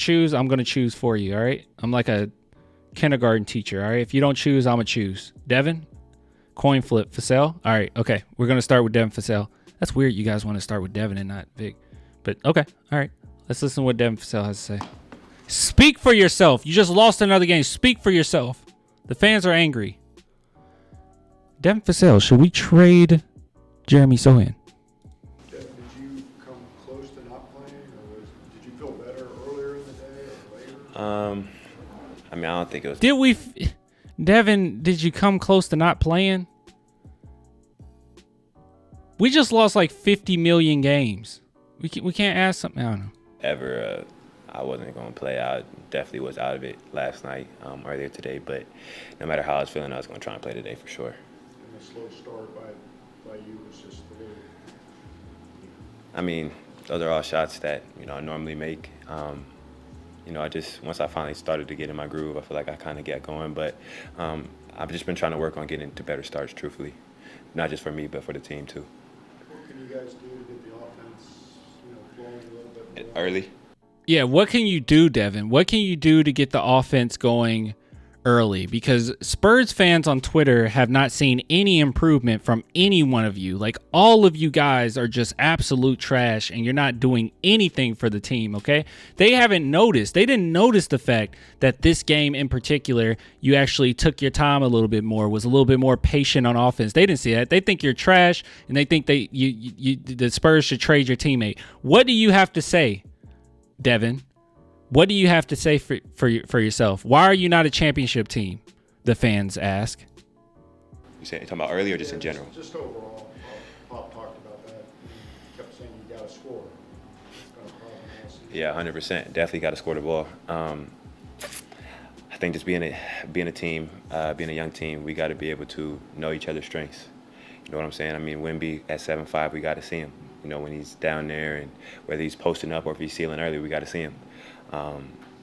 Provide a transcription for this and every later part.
choose, I'm going to choose for you, all right? I'm like a kindergarten teacher, all right? If you don't choose, I'm going to choose. Devin, coin flip, Vassell. All right, okay. We're going to start with Devin Vassell. That's weird you guys want to start with Devin and not Vic. But, okay, all right. Let's listen to what Devin Vassell has to say. Speak for yourself. You just lost another game. Speak for yourself. The fans are angry. Devin Vassell, should we trade Jeremy Sohan? Did you come close to not playing, or did you feel better earlier in the day or later? I mean, I don't think it was. Devin, did you come close to not playing? We just lost like 50 million games. We can't ask something. I don't know. Ever, I wasn't going to play. I definitely was out of it last night, earlier today. But no matter how I was feeling, I was going to try and play today for sure. And the slow start by you was just a little. I mean, those are all shots that I normally make. I just once I finally started to get in my groove, I feel like I kind of get going. But I've just been trying to work on getting to better starts, truthfully, not just for me but for the team too. What can you guys do to get the offense, flowing a little bit more? Early. Yeah, what can you do, Devin? What can you do to get the offense going early? Because Spurs fans on Twitter have not seen any improvement from any one of you. Like, all of you guys are just absolute trash, and you're not doing anything for the team, okay? They haven't noticed. They didn't notice the fact that this game in particular, you actually took your time a little bit more, was a little bit more patient on offense. They didn't see that. They think you're trash, and they think the Spurs should trade your teammate. What do you have to say, Devin? What do you have to say for yourself? Why are you not a championship team? The fans ask. You talking about early or just in general? Just overall. Pop talked about that. He kept saying you got to score. It's been a problem all season. Yeah, 100%. Definitely got to score the ball. I think just being a team, being a young team, we got to be able to know each other's strengths. You know what I'm saying? I mean, WEMBY at 7'5", we got to see him. When he's down there, and whether he's posting up or if he's sealing early, we got to see him.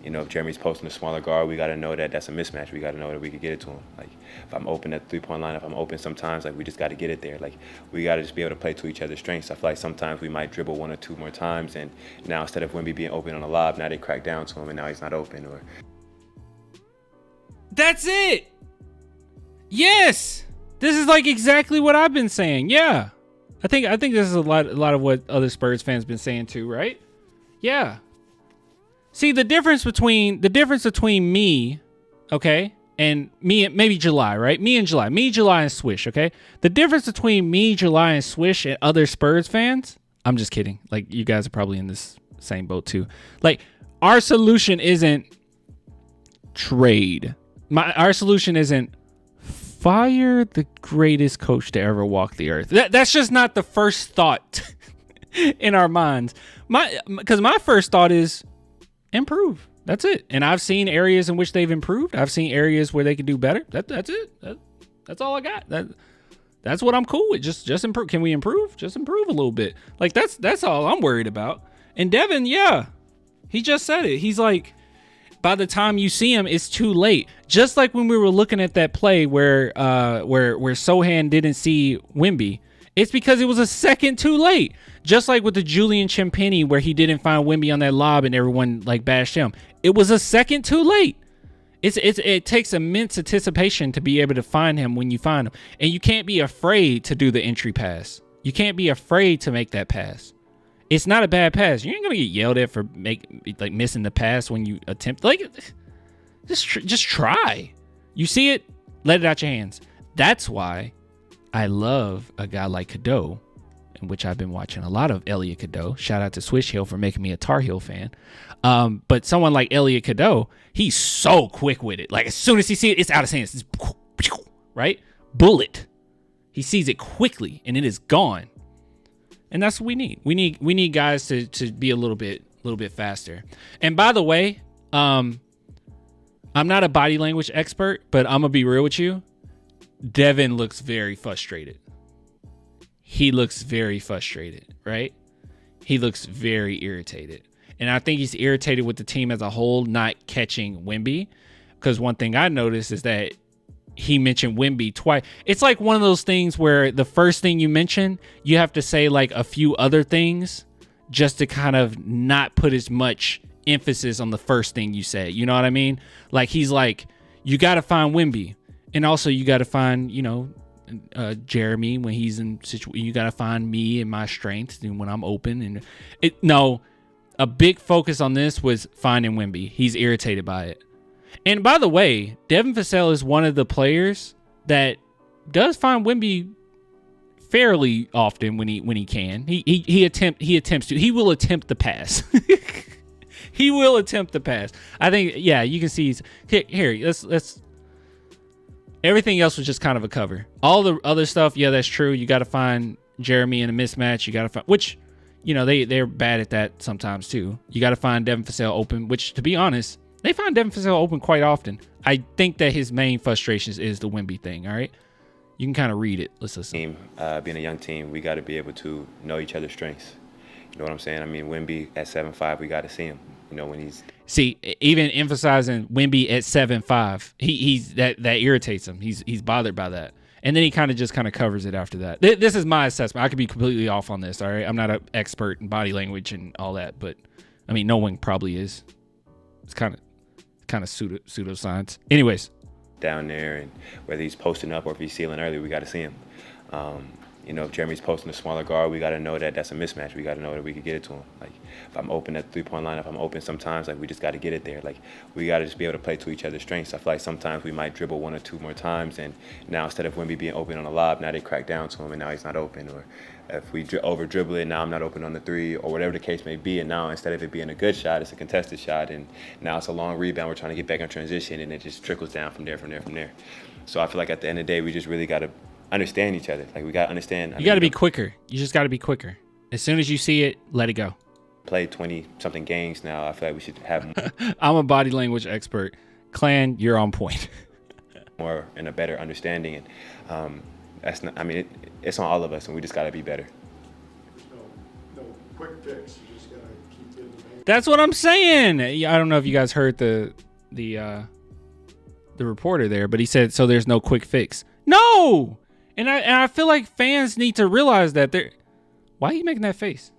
If Jeremy's posting a smaller guard, we got to know that that's a mismatch. We got to know that we can get it to him. Like, if I'm open at the three-point line, if I'm open sometimes, like, we just got to get it there. Like, we got to just be able to play to each other's strengths. I feel like sometimes we might dribble one or two more times, and now instead of WEMBY being open on a lob, now they crack down to him, and now he's not open. Or That's it. Yes. This is like exactly what I've been saying. Yeah. I think this is a lot of what other Spurs fans been saying too, right? Yeah. See, the difference between me, okay, and me, maybe July, right? Me, July, and Swish, okay? The difference between me, July, and Swish and other Spurs fans, I'm just kidding. Like, you guys are probably in this same boat too. Like, our solution isn't trade. Our solution isn't fire the greatest coach to ever walk the earth. That's just not the first thought in our minds. Because my first thought is improve. That's it. And I've seen areas in which they've improved. I've seen areas where they could do better. That's it. That's all I got. That's what I'm cool with. Just improve. Can we improve? Just improve a little bit. Like, that's all I'm worried about. And Devin, yeah, he just said it. He's like, by the time you see him, it's too late. Just like when we were looking at that play where Sohan didn't see WEMBY, it's because it was a second too late. Just like with the Julian Champagny where he didn't find WEMBY on that lob and everyone like bashed him. It was a second too late. It takes immense anticipation to be able to find him when you find him. And you can't be afraid to do the entry pass. You can't be afraid to make that pass. It's not a bad pass. You ain't gonna get yelled at for missing the pass when you attempt. Like, just try. You see it, let it out your hands. That's why I love a guy like Cadeau, in which I've been watching a lot of Elliot Cadeau. Shout out to Swish Hill for making me a Tar Heel fan. But someone like Elliot Cadeau, he's so quick with it. Like, as soon as he sees it, it's out of his hands. It's, right? Bullet. He sees it quickly, and it is gone. And that's what we need. We need guys to be a little bit faster. And by the way, I'm not a body language expert, but I'm gonna be real with you. Devin looks very frustrated. He looks very frustrated, right? He looks very irritated. And I think he's irritated with the team as a whole not catching WEMBY. Because one thing I noticed is that he mentioned WEMBY twice. It's like one of those things where the first thing you mention, you have to say like a few other things just to kind of not put as much emphasis on the first thing you said. You know what I mean? Like, he's like, you got to find Wemby. And also you got to find, Jeremy when he's in situation. You got to find me and my strengths and when I'm open. And a big focus on this was finding Wemby. He's irritated by it. And by the way, Devin Vassell is one of the players that does find Wemby fairly often when he can. He attempts to. He will attempt the pass. He will attempt the pass. I think, yeah, you can see here. Let's. Everything else was just kind of a cover. All the other stuff, yeah, that's true. You got to find Jeremy in a mismatch. You got to find, which, they're bad at that sometimes too. You got to find Devin Vassell open, which, to be honest, they find Devin Vassell open quite often. I think that his main frustrations is the Wemby thing. All right, you can kind of read it. Let's listen. Being a young team, we got to be able to know each other's strengths. You know what I'm saying? I mean, Wemby at 7'5", we got to see him. When he's even emphasizing Wemby at 7'5", he's that irritates him. He's bothered by that, and then he kind of covers it after that. This is my assessment. I could be completely off on this. All right, I'm not an expert in body language and all that, but I mean, no one probably is. It's kind of pseudoscience. Anyways, down there, and whether he's posting up or if he's sealing early, we got to see him. If Jeremy's posting a smaller guard, we got to know that that's a mismatch. We got to know that we can get it to him. Like, if I'm open at the three-point line, if I'm open sometimes, like, we just got to get it there. Like, we got to just be able to play to each other's strengths. I feel like sometimes we might dribble one or two more times, and now instead of Wemby being open on a lob, now they crack down to him, and now he's not open. Or if we over-dribble it, now I'm not open on the three, or whatever the case may be, and now instead of it being a good shot, it's a contested shot, and now it's a long rebound. We're trying to get back in transition, and it just trickles down from there. So I feel like at the end of the day, we just really got to understand each other. Like, we got to understand. You got to be quicker. You just got to be quicker. As soon as you see it, let it go. Played 20-something games now. I feel like we should have I'm a body language expert. Clan, you're on point. more and a better understanding. And that's not. I mean, it's on all of us, and we just got to be better. No quick fix. You just got to keep in the vein. That's what I'm saying. I don't know if you guys heard the reporter there, but he said, so there's no quick fix. No! And I feel like fans need to realize that they're... Why are you making that face?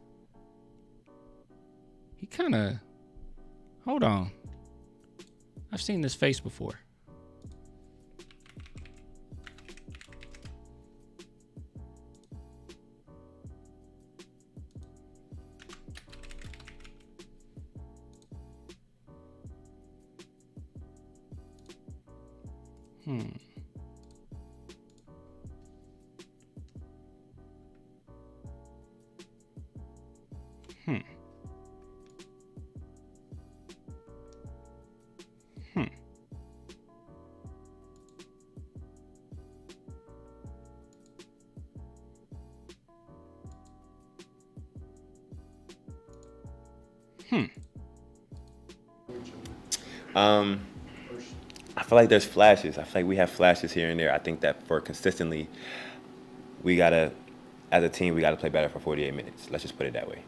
He kind of... Hold on. I've seen this face before. I feel like there's flashes. I feel like we have flashes here and there. I think that for consistently, we gotta, as a team, we gotta play better for 48 minutes. Let's just put it that way.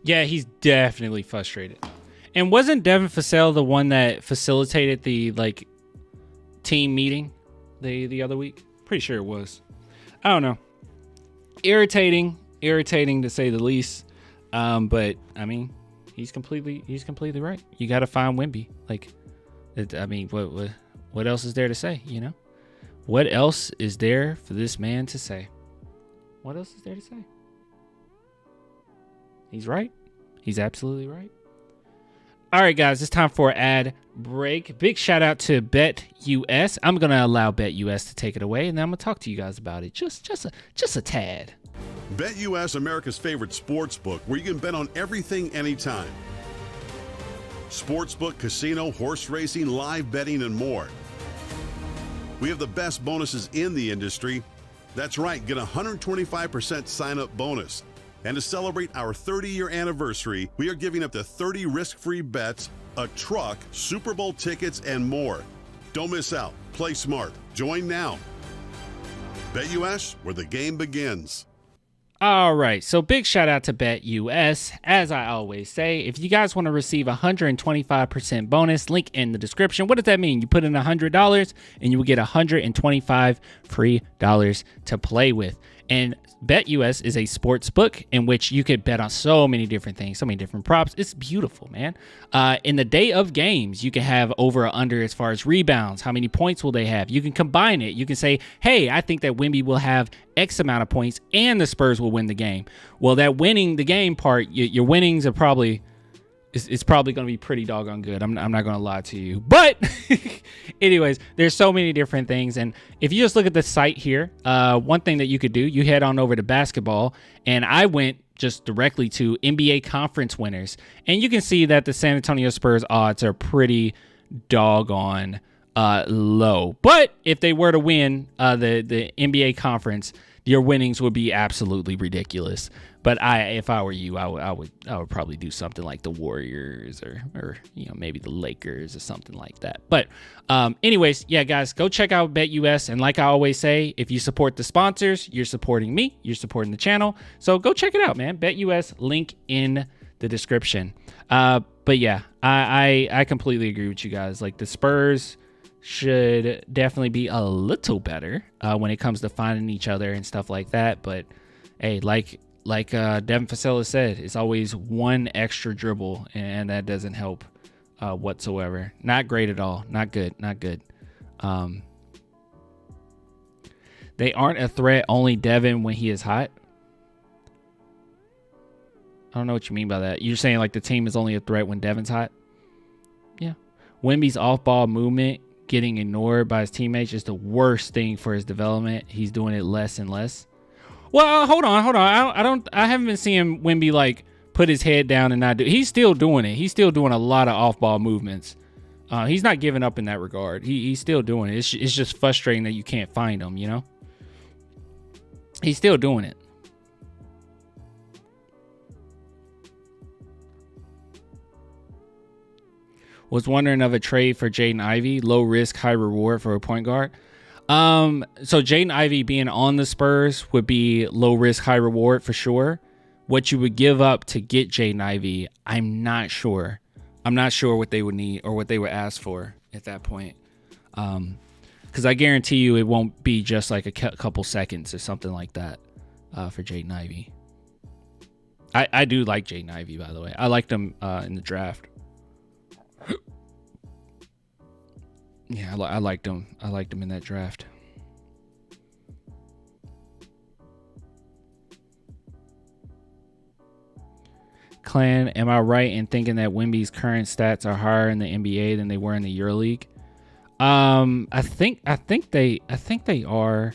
Yeah, he's definitely frustrated. And wasn't Devin Vassell the one that facilitated the team meeting the other week? Pretty sure it was. I don't know. Irritating to say the least. But I mean, he's completely right. You got to find Wemby. What else is there to say? What else is there for this man to say? What else is there to say? He's right. He's absolutely right. All right, guys, it's time for an ad break. Big shout out to BetUS. I'm gonna allow BetUS to take it away, and then I'm gonna talk to you guys about it just a tad. BetUS, America's favorite sports book, where you can bet on everything, anytime. Sportsbook, casino, horse racing, live betting, and more. We have the best bonuses in the industry. That's right, get a 125% sign-up bonus. And to celebrate our 30-year anniversary, we are giving up to 30 risk-free bets, a truck, Super Bowl tickets, and more. Don't miss out. Play smart. Join now. BetUS, where the game begins. All right, so big shout out to BetUS. As I always say, if you guys want to receive a 125% bonus, link in the description. What does that mean? You put in $100 and you will get $125 free to play with. And BetUS is a sports book in which you could bet on so many different things, so many different props. It's beautiful, man. In the day of games, you can have over or under as far as rebounds. How many points will they have? You can combine it. You can say, hey, I think that WEMBY will have X amount of points and the Spurs will win the game. Well, that winning the game part, your winnings are probably... It's probably going to be pretty doggone good. I'm not going to lie to you. But anyways, there's so many different things. And if you just look at the site here, one thing that you could do, you head on over to basketball. And I went just directly to NBA conference winners. And you can see that the San Antonio Spurs odds are pretty doggone low. But if they were to win the NBA conference, your winnings would be absolutely ridiculous. But if I were you, I would probably do something like the Warriors or maybe the Lakers or something like that. But anyways, yeah, guys, go check out BetUS. And like I always say, if you support the sponsors, you're supporting me, you're supporting the channel. So go check it out, man. BetUS, link in the description. But yeah, I completely agree with you guys. Like the Spurs should definitely be a little better when it comes to finding each other and stuff like that. But hey, like Devin Vassell said, it's always one extra dribble, and that doesn't help whatsoever. Not great at all. Not good. They aren't a threat, only Devin when he is hot. I don't know what you mean by that. You're saying like the team is only a threat when Devin's hot? Yeah. WEMBY's off-ball movement getting ignored by his teammates is the worst thing for his development. He's doing it less and less. Well, hold on. I haven't been seeing WEMBY like put his head down and not do. He's still doing it. He's still doing a lot of off-ball movements. He's not giving up in that regard. He's still doing it. It's just frustrating that you can't find him. He's still doing it. Was wondering of a trade for Jaden Ivey, low risk, high reward for a point guard. So Jaden Ivey being on the Spurs would be low risk, high reward for sure. What you would give up to get Jaden Ivey, I'm not sure. I'm not sure what they would need or what they would ask for at that point. Because I guarantee you it won't be just like a couple seconds or something like that for Jaden Ivey. I do like Jaden Ivey, by the way. I liked him in the draft. Yeah, I liked him. I liked him in that draft. Clan, am I right in thinking that WEMBY's current stats are higher in the NBA than they were in the EuroLeague? I think they are.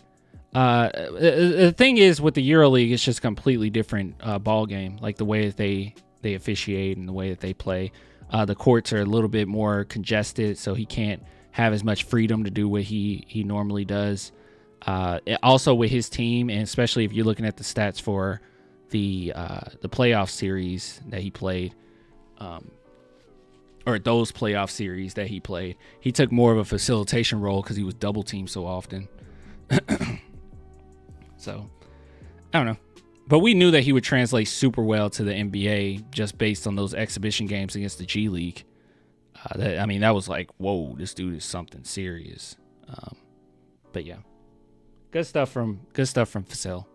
The thing is with the EuroLeague, it's just a completely different ball game. Like the way that they officiate and the way that they play. The courts are a little bit more congested, so he can't have as much freedom to do what he normally does. Also with his team, and especially if you're looking at the stats for the playoff series that he played, or those playoff series that he played, he took more of a facilitation role because he was double teamed so often. So I don't know, but we knew that he would translate super well to the NBA just based on those exhibition games against the G League. That was like, whoa, this dude is something serious. But yeah, good stuff from Vassell.